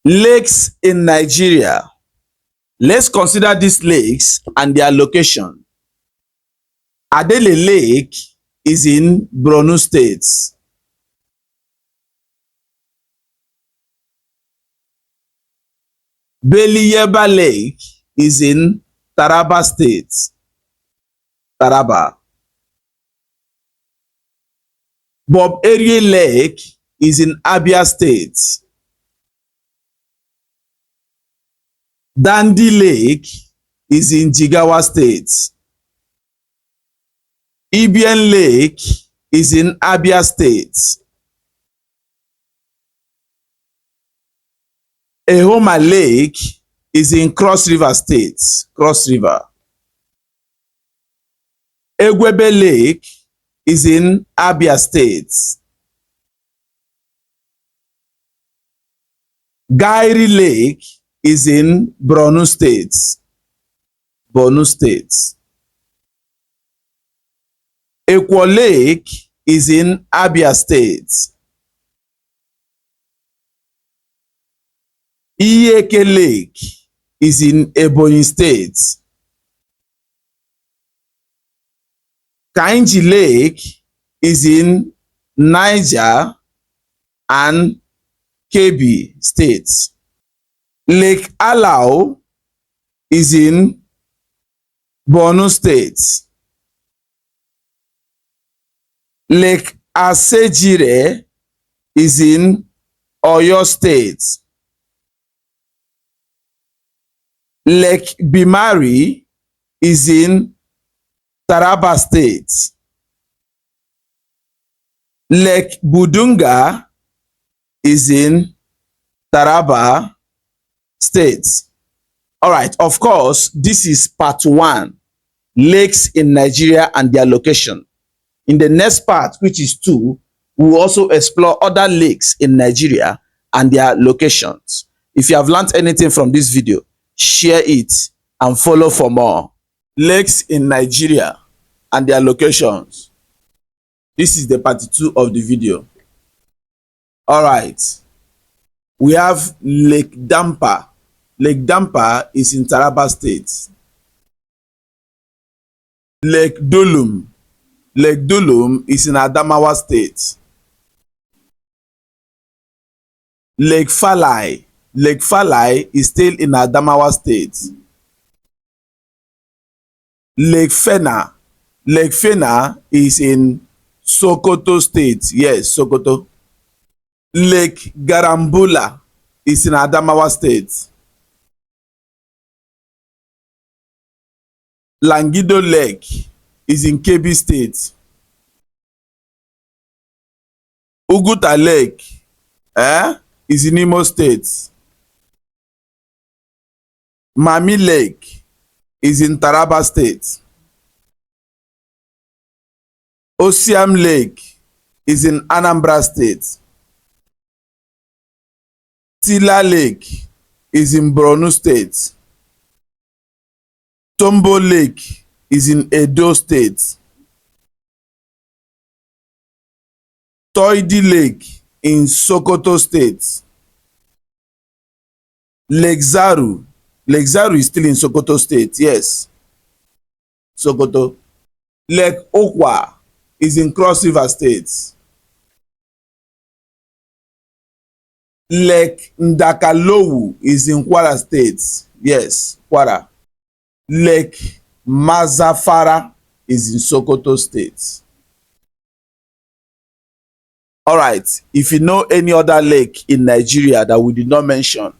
Lakes in Nigeria. Let's consider these lakes and their location. Adele Lake is in Borno State. Jebba Lake is in Taraba State. Taraba. Oloibiri Lake is in Abia State. Dandi Lake is in Jigawa State. Ibian Lake is in Abia State. Ehoma Lake is in Cross River State. Cross River. Egwebe Lake is in Abia State. Gairi Lake is in Borno State. Borno State. Ekwo Lake is in Abia State. Iyeke Lake is in Ebonyi State. Kainji Lake is in Niger and Kebbi State. Lake Alau is in Borno State. Lake Asejire is in Oyo State. Lake Bimari is in Taraba State. Lake Budunga is in Taraba State. All right, of course, this is part 1, lakes in Nigeria and their location. In the next part, which is 2, we will also explore other lakes in Nigeria and their locations. If you have learned anything from this video, share it and follow for more. Lakes in Nigeria and their locations. This is the part 2 of the video. All right. We have Lake Dampa. Lake Dampa is in Taraba State. Lake Dulum. Lake Dulum is in Adamawa State. Lake Falai. Lake Falai is still in Adamawa State. Lake Fena. Lake Fena is in Sokoto State. Yes, Sokoto. Lake Garambula is in Adamawa State. Langido Lake is in Kebbi State. Uguta Lake is in Imo State. Mami Lake is in Taraba State. Osiam Lake is in Anambra State. Tila Lake is in Borno State. Tombo Lake is in Edo State. Toidi Lake in Sokoto State. Lake Zaru. Lake Zaru is still in Sokoto State. Yes. Sokoto. Lake Okwa is in Cross River State. Lake Ndakalowu is in Kwara State. Yes, Kwara. Lake Mazafara is in Sokoto State. All right. If you know any other lake in Nigeria that we did not mention,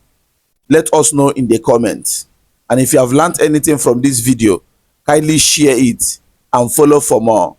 let us know in the comments. And if you have learned anything from this video, kindly share it and follow for more.